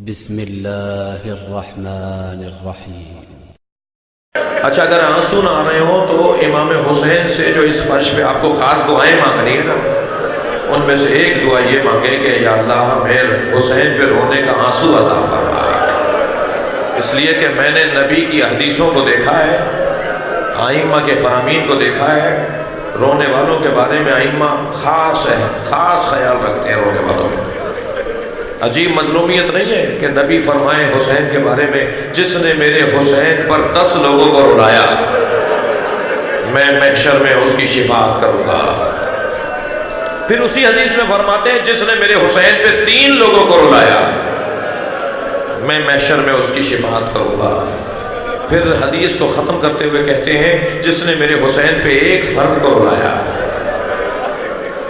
بسم اللہ الرحمن الرحیم۔ اچھا، اگر آنسو نہ آ رہے ہوں تو امام حسین سے جو اس فرش پہ آپ کو خاص دعائیں مانگنی ہے نا، ان میں سے ایک دعا یہ مانگے کہ یا اللہ میرے حسین پہ رونے کا آنسو عطا فرما، اس لیے کہ میں نے نبی کی حدیثوں کو دیکھا ہے، ائمہ کے فرامین کو دیکھا ہے، رونے والوں کے بارے میں ائمہ خاص خیال رکھتے ہیں رونے والوں میں۔ عجیب مظلومیت نہیں ہے کہ نبی فرمائے حسین کے بارے میں جس نے میرے حسین پر 10 لوگوں کو رلایا میں محشر میں اس کی شفاعت کروں گا۔ پھر اسی حدیث میں فرماتے ہیں جس نے میرے حسین پہ 3 لوگوں کو رلایا میں محشر میں اس کی شفاعت کروں گا۔ پھر حدیث کو ختم کرتے ہوئے کہتے ہیں جس نے میرے حسین پہ 1 فرد کو رلایا،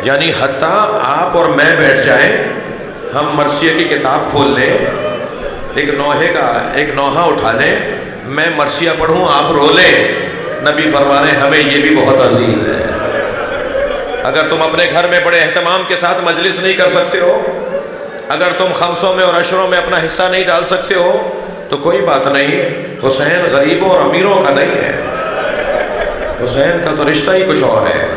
یعنی حتیٰ آپ اور میں بیٹھ جائیں، ہم مرثیہ کی کتاب کھول لیں، ایک نوحہ اٹھا لیں، میں مرثیہ پڑھوں آپ رو لیں، نبی فرما رہے ہیں ہمیں یہ بھی بہت عزیز ہے۔ اگر تم اپنے گھر میں بڑے اہتمام کے ساتھ مجلس نہیں کر سکتے ہو، اگر تم خمسوں میں اور عشروں میں اپنا حصہ نہیں ڈال سکتے ہو تو کوئی بات نہیں، حسین غریبوں اور امیروں کا نہیں ہے، حسین کا تو رشتہ ہی کچھ اور ہے۔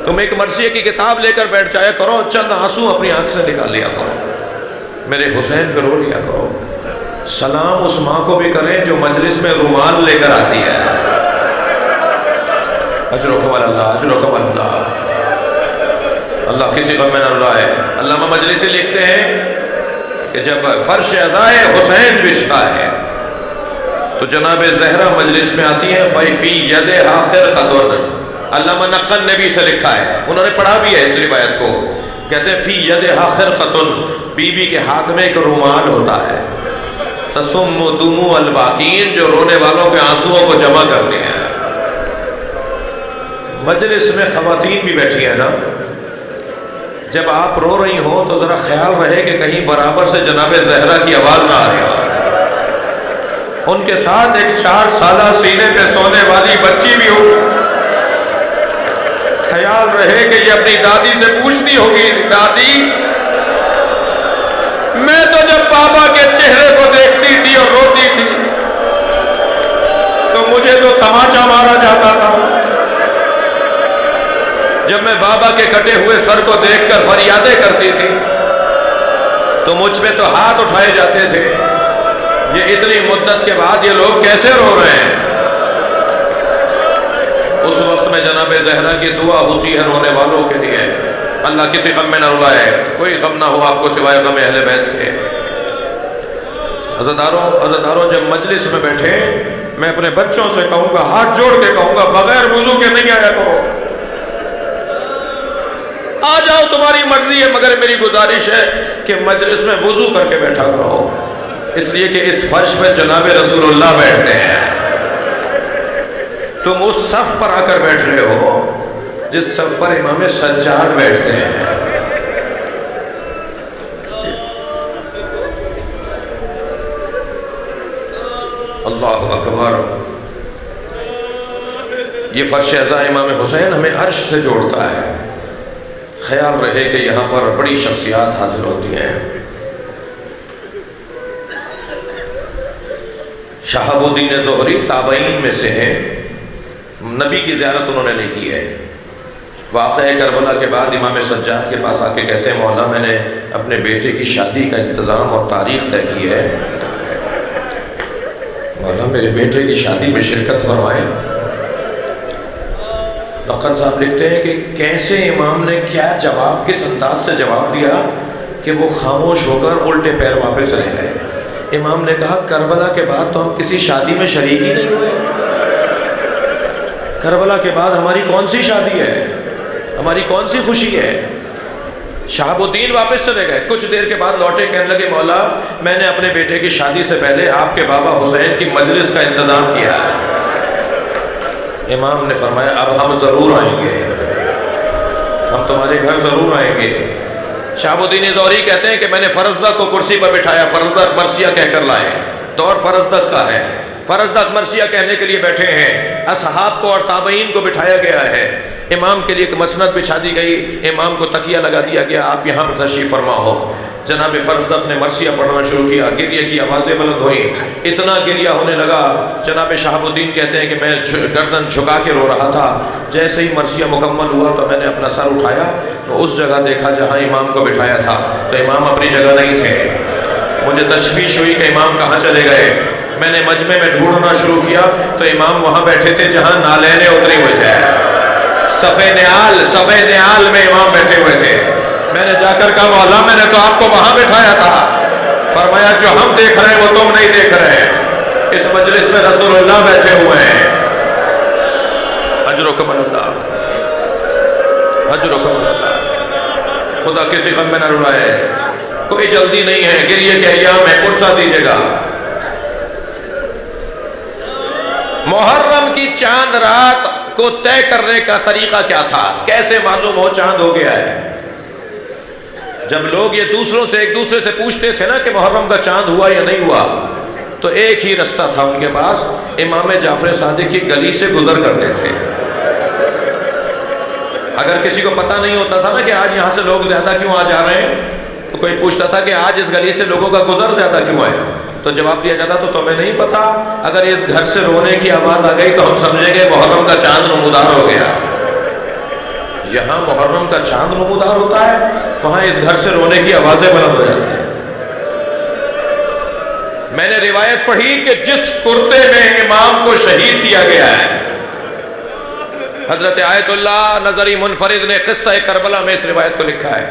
تم ایک مرثیہ کی کتاب لے کر بیٹھ جایا کرو، چند آنسو اپنی آنکھ سے نکال لیا کرو، میرے حسین پہ رو لیا کرو۔ سلام اس ماں کو بھی کریں جو مجلس میں رومال لے کر آتی ہے، اجرکم اللہ، اجرکم اللہ، اللہ کسی غم میں نہ رلائے۔ علامہ مجلسی لکھتے ہیں کہ جب فرش عزائے حسین بچھتا ہے تو جناب زہرا مجلس میں آتی ہیں، فی یدہا خرقۃ، علامہ نقل نے بھی اسے لکھا ہے، انہوں نے پڑھا بھی ہے اس روایت کو، کہتے ہیں فی یدہا خرقۃ، بی بی کے ہاتھ میں ایک رومال ہوتا ہے، تصم دموع الباکین، جو رونے والوں کے آنسوؤں کو جمع کرتے ہیں۔ مجلس میں خواتین بھی بیٹھی ہیں نا، جب آپ رو رہی ہوں تو ذرا خیال رہے کہ کہیں برابر سے جناب زہرا کی آواز نہ آ رہی ہو، ان کے ساتھ ایک 4 سالہ سینے پہ سونے والی بچی بھی ہو، خیال رہے کہ یہ اپنی دادی سے پوچھتی ہوگی، دادی میں تو جب بابا کے چہرے کو دیکھتی تھی اور روتی تھی تو مجھے تو تماچا مارا جاتا تھا، جب میں بابا کے کٹے ہوئے سر کو دیکھ کر فریادیں کرتی تھی تو مجھ پہ تو ہاتھ اٹھائے جاتے تھے، یہ اتنی مدت کے بعد یہ لوگ کیسے رو رہے ہیں؟ اس وقت میں جناب زہرا کی دعا ہوتی ہے رونے والوں کے لیے، اللہ کسی غم میں نہ رلائے، کوئی غم نہ ہو آپ کو سوائے غم اہل بیت کے۔ عزاداروں جب مجلس میں بیٹھے میں اپنے بچوں سے کہوں گا، ہاتھ جوڑ کے کہوں گا، بغیر وضو کے نہیں آیا کرو، آ جاؤ تمہاری مرضی ہے، مگر میری گزارش ہے کہ مجلس میں وضو کر کے بیٹھا کرو، اس لیے کہ اس فرش پہ جناب رسول اللہ بیٹھتے ہیں، تم اس صف پر آ کر بیٹھ رہے ہو جس صف پر امام سجاد بیٹھتے ہیں۔ اللہ اکبر، یہ فرش عزا امام حسین ہمیں عرش سے جوڑتا ہے۔ خیال رہے کہ یہاں پر بڑی شخصیات حاضر ہوتی ہیں۔ شہاب الدین زہری تابعین میں سے ہیں، نبی کی زیارت انہوں نے نہیں کی ہے۔ واقعہ کربلا کے بعد امام سجاد کے پاس آ کے کہتے ہیں، مولا میں نے اپنے بیٹے کی شادی کا انتظام اور تاریخ طے کی ہے، مولا میرے بیٹے کی شادی میں شرکت فرمائیں۔ لقن صاحب لکھتے ہیں کہ کیسے امام نے کیا جواب، کس انداز سے جواب دیا کہ وہ خاموش ہو کر الٹے پیر واپس رہ گئے۔ امام نے کہا کربلا کے بعد تو ہم کسی شادی میں شریک ہی نہیں ہوئے، کربلا کے بعد ہماری کون سی شادی ہے، ہماری کون سی خوشی ہے؟ شہاب الدین واپس چلے گئے، کچھ دیر کے بعد لوٹے، کہنے لگے مولا میں نے اپنے بیٹے کی شادی سے پہلے آپ کے بابا حسین کی مجلس کا انتظام کیا ہے۔ امام نے فرمایا اب ہم ضرور آئیں گے، ہم تمہارے گھر ضرور آئیں گے۔ شہاب الدین زہری کہتے ہیں کہ میں نے فرزدق کو کرسی پر بٹھایا، فرزدق مرثیہ کہہ کر لائے، دور فرزدق کا ہے، فرزدق مرثیہ کہنے کے لیے بیٹھے ہیں، اصحاب کو اور تابعین کو بٹھایا گیا ہے، امام کے لیے ایک مسند بچھا دی گئی، امام کو تکیہ لگا دیا گیا، آپ یہاں پر تشریف فرما ہو۔ جناب فرزدق نے مرثیہ پڑھنا شروع کیا، گریہ کی آوازیں بلند ہوئیں، اتنا گریہ ہونے لگا، جناب شہاب الدین کہتے ہیں کہ میں گردن جھکا کے رو رہا تھا، جیسے ہی مرثیہ مکمل ہوا تو میں نے اپنا سر اٹھایا تو اس جگہ دیکھا جہاں امام کو بٹھایا تھا تو امام اپنی جگہ نہیں تھے۔ مجھے تشویش ہوئی کہ امام کہاں چلے گئے، میں نے مجمع میں ڈھونڈنا شروع کیا تو امام وہاں بیٹھے تھے جہاں نالینیں اتری ہوئے تھے، صفِ نیال میں امام بیٹھے ہوئے تھے۔ میں نے جا کر کہا مولا میں نے تو آپ کو وہاں بٹھایا تھا۔ فرمایا جو ہم دیکھ رہے ہیں وہ تم نہیں دیکھ رہے، اس مجلس میں رسول اللہ بیٹھے ہوئے ہیں۔ اجرکم اللہ، اجرکم اللہ۔ خدا کسی غم میں نہ رلائے، کوئی جلدی نہیں ہے، گریہ کے ایام ہے، فرصت دیجیے گا۔ محرم کی چاند رات کو طے کرنے کا طریقہ کیا تھا؟ کیسے معلوم ہو چاند ہو گیا ہے؟ جب لوگ یہ ایک دوسرے سے پوچھتے تھے نا کہ محرم کا چاند ہوا یا نہیں ہوا، تو ایک ہی رستہ تھا ان کے پاس، امام جعفر صادق کی گلی سے گزر کرتے تھے۔ اگر کسی کو پتہ نہیں ہوتا تھا نا کہ آج یہاں سے لوگ زیادہ کیوں آ جا رہے ہیں، تو کوئی پوچھتا تھا کہ آج اس گلی سے لوگوں کا گزر زیادہ کیوں ہے، تو جواب دیا جاتا تو تمہیں نہیں پتا، اگر اس گھر سے رونے کی آواز آ گئی تو ہم سمجھیں گے محرم کا چاند نمودار ہو گیا۔ یہاں محرم کا چاند نمودار ہوتا ہے، وہاں اس گھر سے رونے کی آوازیں بلند ہو جاتی ہیں۔ میں نے روایت پڑھی کہ جس کرتے میں امام کو شہید کیا گیا ہے، حضرت آیت اللہ نظری منفرد نے قصہ کربلا میں اس روایت کو لکھا ہے۔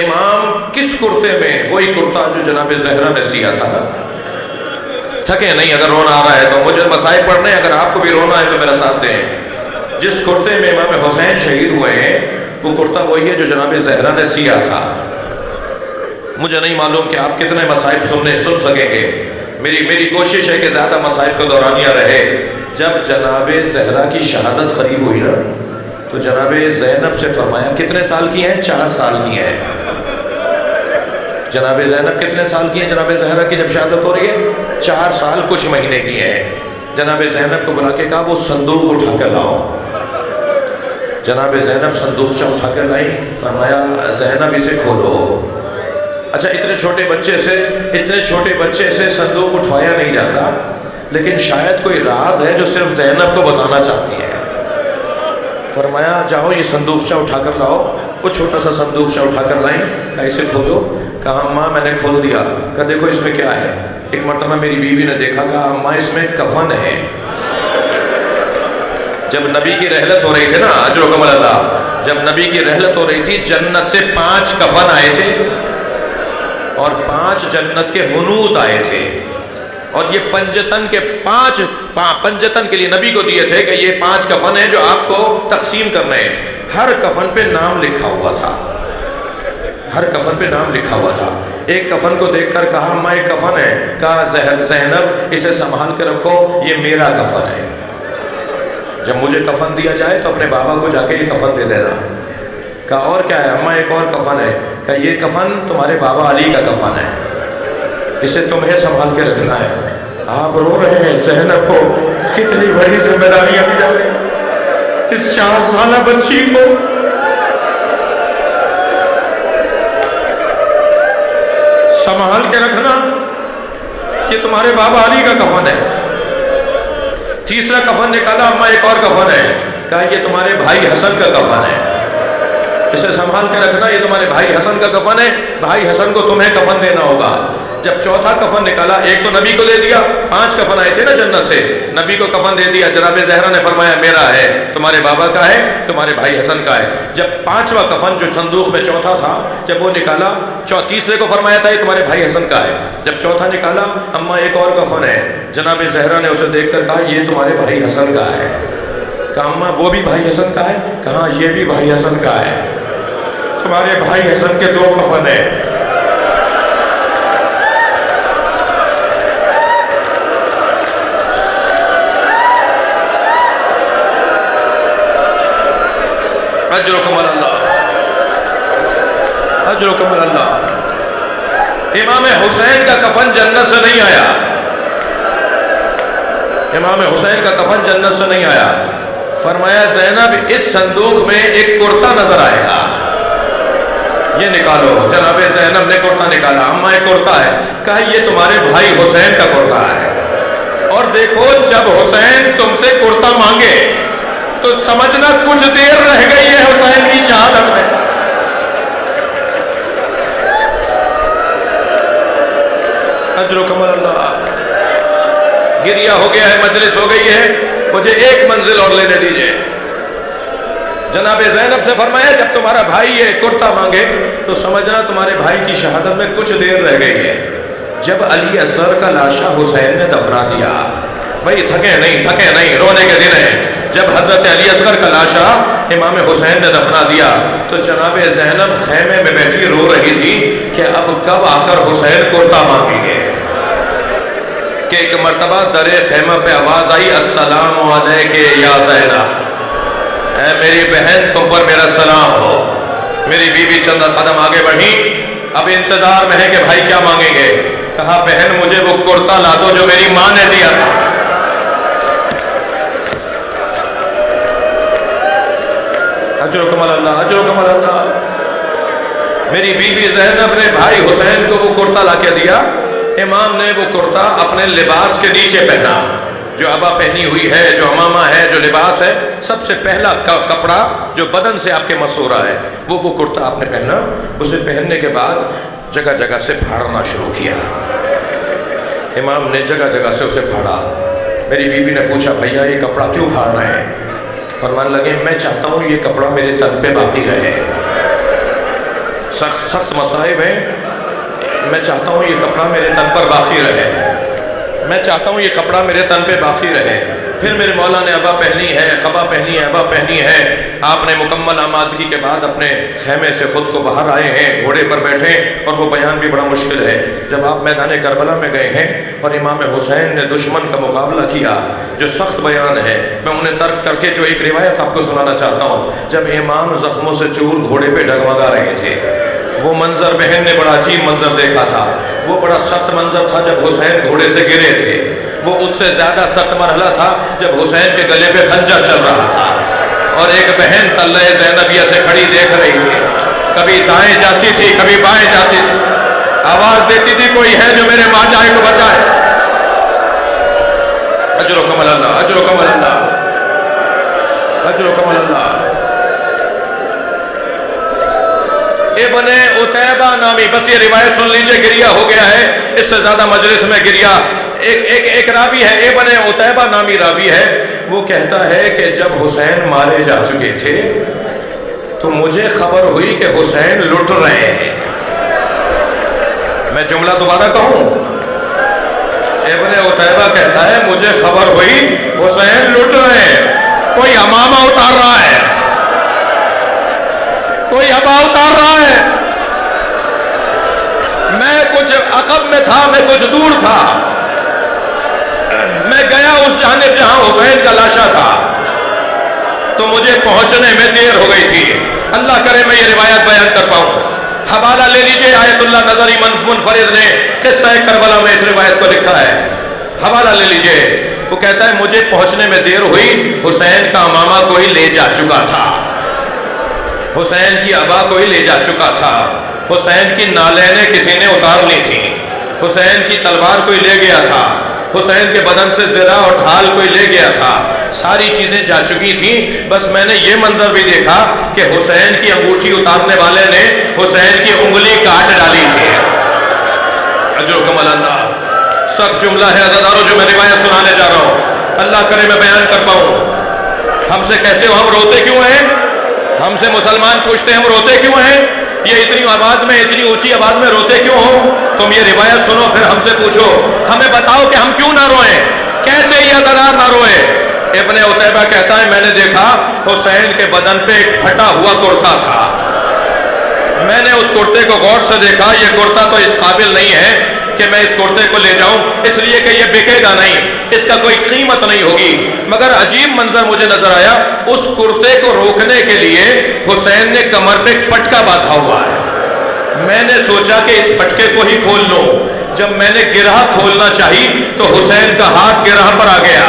امام کس کرتے میں؟ وہی کرتا جو جناب زہرا نے سیا تھا نا۔ تھکے نہیں، اگر رونا آ رہا ہے تو مجھے مسائل پڑھنے، اگر آپ کو بھی رونا ہے تو میرا ساتھ دیں۔ جس کرتے میں امام حسین شہید ہوئے ہیں وہ کرتا وہی ہے جو جناب زہرا نے سیا تھا۔ مجھے نہیں معلوم کہ آپ کتنے مسائل سن سکیں گے، میری کوشش ہے کہ زیادہ مسائل کو دورانیہ رہے۔ جب جناب زہرا کی شہادت قریب ہوئی نا تو جناب زینب سے فرمایا کتنے سال کی ہیں؟ 4 سال کی ہیں۔ جناب زینب کتنے سال کی ہیں؟ جناب زہرا کی جب شہادت ہو رہی ہے 4 سال کچھ مہینے کی ہیں۔ جناب زینب کو بلا کے کہا وہ صندوق اٹھا کر لاؤ۔ جناب زینب صندوق اٹھا کر لائی، فرمایا زینب اسے کھولو۔ اچھا اتنے چھوٹے بچے سے صندوق اٹھوایا نہیں جاتا، لیکن شاید کوئی راز ہے جو صرف زینب کو بتانا چاہتی ہے۔ فرمایا جاؤ یہ صندوقچہ اٹھا کر لاؤ۔ وہ چھوٹا سا صندوقچہ اٹھا کر لائیں، کہا اسے کھولو۔ کہا اماں میں نے کھول دیا۔ کہا دیکھو اس میں کیا ہے۔ ایک مرتبہ میری بیوی نے دیکھا، کہا اماں اس میں کفن ہے۔ جب نبی کی رحلت ہو رہی تھی نا، اجرکم اللہ، جب نبی کی رحلت ہو رہی تھی جنت سے 5 کفن آئے تھے اور 5 جنت کے حنوط آئے تھے، اور یہ پنجتن کے لیے نبی کو دیے تھے کہ یہ 5 کفن ہیں جو آپ کو تقسیم کرنے ہیں۔ ہر کفن پہ نام لکھا ہوا تھا، ہر کفن پہ نام لکھا ہوا تھا۔ ایک کفن کو دیکھ کر کہا اماں ایک کفن ہے۔ کہا زینب اسے سنبھال کے رکھو، یہ میرا کفن ہے، جب مجھے کفن دیا جائے تو اپنے بابا کو جا کے یہ کفن دے دینا۔ کہا اور کیا ہے؟ اماں ایک اور کفن ہے۔ کہا یہ کفن تمہارے بابا علی کا کفن ہے، اسے تمہیں سنبھال کے رکھنا ہے۔ آپ رو رہے ہیں، زینب کو کتنی بڑی ذمہ داریاں دی جا رہی ہیں۔ اس 4 سالہ بچی کو سنبھال کے رکھنا، یہ تمہارے بابا علی کا کفن ہے۔ تیسرا کفن نکالا، اماں ایک اور کفن ہے۔ کہا یہ تمہارے بھائی حسن کا کفن ہے، اسے سنبھال کے رکھنا، یہ تمہارے بھائی حسن کا کفن ہے، بھائی حسن کو تمہیں کفن دینا ہوگا۔ جب چوتھا کفن نکالا، ایک تو نبی کو دے دیا، 5 کفن آئے تھے نا جنت سے، نبی کو کفن دے دیا۔ جناب زہرا نے فرمایا میرا ہے، تمہارے بابا کا ہے، تمہارے بھائی حسن کا ہے۔ جب 5واں کفن جو صندوق میں چوتھا تھا، جب وہ نکالا، تیسرے کو فرمایا تھا یہ تمہارے بھائی حسن کا ہے۔ جب چوتھا نکالا، اماں ایک اور کفن ہے۔ جناب زہرا نے اسے دیکھ کر کہا یہ تمہارے بھائی حسن کا ہے۔ کہا اماں وہ بھی بھائی حسن کا ہے؟ کہا یہ بھی بھائی حسن کا ہے، تمہارے بھائی حسن کے 2 کفن ہیں۔ اجرکم اللہ، اجرکم اللہ۔ امام حسین کا کفن جنت سے نہیں آیا، امام حسین کا کفن جنت سے نہیں آیا۔ فرمایا زینب اس صندوق میں ایک کرتا نظر آئے گا، یہ نکالو۔ جناب زینب نے کرتا نکالا، اماں ایک کرتا ہے، کہا یہ تمہارے بھائی حسین کا کرتا ہے، اور دیکھو جب حسین تم سے کرتا مانگے تو سمجھنا کچھ دیر رہ گئی ہے حسین کی شہادت میں۔ اجرکم اللہ۔ گریہ ہو گیا ہے، مجلس ہو گئی ہے، مجھے ایک منزل اور لینے دیجئے۔ جناب زینب سے فرمایا جب تمہارا بھائی یہ کرتا مانگے تو سمجھنا تمہارے بھائی کی شہادت میں کچھ دیر رہ گئی ہے۔ جب علی اصغر کا لاشا حسین نے دفنا دیا، بھائی تھکے نہیں، رونے کے دن ہیں، جب حضرت علی اصغر کا لاشا امام حسین نے دفنا دیا تو جناب زینب خیمے میں بیٹھی رو رہی تھی کہ اب کب آ کر حسین کرتا مانگیں گے، کہ ایک مرتبہ در خیمہ پہ آواز آئی السلام علیک یا زینب، اے میری بہن تم پر میرا سلام ہو۔ میری بیوی چند قدم آگے بڑھی، اب انتظار میں ہے کہ بھائی کیا مانگیں گے، کہا بہن مجھے وہ کرتا لا دو جو میری ماں نے دیا تھا۔ اجرکم اللہ، اجرکم اللہ۔ میری بیوی زینب نے بھائی حسین کو وہ کرتا لا کے دیا، امام نے وہ کرتا اپنے لباس کے نیچے پہنا، جو ابا پہنی ہوئی ہے، جو امامہ ہے، جو لباس ہے، سب سے پہلا کپڑا جو بدن سے آپ کے مسورہ ہے وہ کرتا آپ نے پہنا۔ اسے پہننے کے بعد جگہ جگہ سے پھاڑنا شروع کیا، امام نے جگہ جگہ سے اسے پھاڑا۔ میری بیوی نے پوچھا بھیا یہ کپڑا کیوں پھاڑ رہے ہیں؟ فرمانے لگے میں چاہتا ہوں یہ کپڑا میرے تن پہ باقی رہے، سخت مصائب ہیں، میں چاہتا ہوں یہ کپڑا میرے تن پر باقی رہے، میں چاہتا ہوں یہ کپڑا میرے تن پہ باقی رہے۔ پھر میرے مولا نے ابا پہنی ہے، قبا پہنی ہے، ابا پہنی ہے۔ آپ نے مکمل آمادگی کے بعد اپنے خیمے سے خود کو باہر آئے ہیں، گھوڑے پر بیٹھے، اور وہ بیان بھی بڑا مشکل ہے۔ جب آپ میدان کربلا میں گئے ہیں اور امام حسین نے دشمن کا مقابلہ کیا، جو سخت بیان ہے، میں انہیں ترک کر کے جو ایک روایت آپ کو سنانا چاہتا ہوں۔ جب امام زخموں سے چور گھوڑے پہ ڈگمگا رہے تھے، وہ منظر بہن نے بڑا عجیب منظر دیکھا تھا، وہ بڑا سخت منظر تھا جب حسین گھوڑے سے گرے تھے، وہ اس سے زیادہ سخت مرحلہ تھا جب حسین کے گلے پہ خنجر چل رہا تھا، اور ایک بہن تلہ زینبیہ سے کھڑی دیکھ رہی تھی، کبھی دائیں جاتی تھی کبھی بائیں جاتی تھی، آواز دیتی تھی کوئی ہے جو میرے ماں جائے کو بچائے۔ اجرکم اللہ، اجرکم اللہ، اجرکم اللہ۔ ابن عتیبہ نامی، بس یہ روایت سن لیجئے، گریہ ہو گیا ہے، اس سے زیادہ مجلس میں گریہ۔ ایک راوی ہے، ابن عتیبہ نامی راوی ہے، وہ کہتا ہے کہ جب حسین مارے جا چکے تھے تو مجھے خبر ہوئی کہ حسین لٹ رہے ہیں۔ میں جملہ دوبارہ کہوں، ابن عتیبہ کہتا ہے مجھے خبر ہوئی حسین لٹ رہے ہیں، کوئی امامہ اتار رہا ہے، کوئی ابا اتار رہا ہے، میں کچھ عقب میں تھا، میں کچھ دور تھا، میں گیا اس جانب جہاں حسین کا لاشا تھا، تو مجھے پہنچنے میں دیر ہو گئی تھی۔ اللہ کرے میں یہ روایت بیان کر پاؤں۔ حوالہ لے لیجئے، آیت اللہ نظری منفرد نے قصہ کربلا میں اس روایت کو لکھا ہے، حوالہ لے لیجئے۔ وہ کہتا ہے مجھے پہنچنے میں دیر ہوئی، حسین کا امامہ کوئی لے جا چکا تھا، حسین کی ابا کوئی لے جا چکا تھا، حسین کی نالینیں کسی نے اتار لی تھی، حسین کی تلوار کوئی لے گیا تھا، حسین کے بدن سے زرہ اور ڈھال کوئی لے گیا تھا، ساری چیزیں جا چکی تھیں۔ بس میں نے یہ منظر بھی دیکھا کہ حسین کی انگوٹھی اتارنے والے نے حسین کی انگلی کاٹ ڈالی تھی۔ اجرکم اللہ۔ سخت جملہ ہے عزیزانو جو میں روایت سنانے جا رہا ہوں، اللہ کرے میں بیان کر پاؤں۔ ہم سے کہتے ہو ہم روتے کیوں ہیں، ہم سے مسلمان پوچھتے ہیں ہم روتے کیوں ہیں، یہ اتنی آواز میں، اتنی اونچی آواز میں روتے کیوں ہو؟ تم یہ روایت سنو پھر ہم سے پوچھو، ہمیں بتاؤ کہ ہم کیوں نہ روئیں، کیسے یہ ذرار نہ روئے۔ ابن عتیبہ کہتا ہے میں نے دیکھا حسین کے بدن پہ ایک پھٹا ہوا کرتا تھا، میں نے اس کرتے کو غور سے دیکھا، یہ کرتا تو اس قابل نہیں ہے کہ میں اس کرتے کو لے جاؤں، اس لیے کہ یہ بکے گا نہیں، اس کا کوئی قیمت نہیں ہوگی۔ مگر عجیب منظر مجھے نظر آیا، اس کرتے کو روکنے کے لیے حسین نے کمر پہ ایک پٹکا باندھا ہوا ہے۔ میں نے سوچا کہ اس پٹکے کو ہی کھول لوں، جب میں نے گرہ کھولنا چاہی تو حسین کا ہاتھ گرہ پر آ گیا،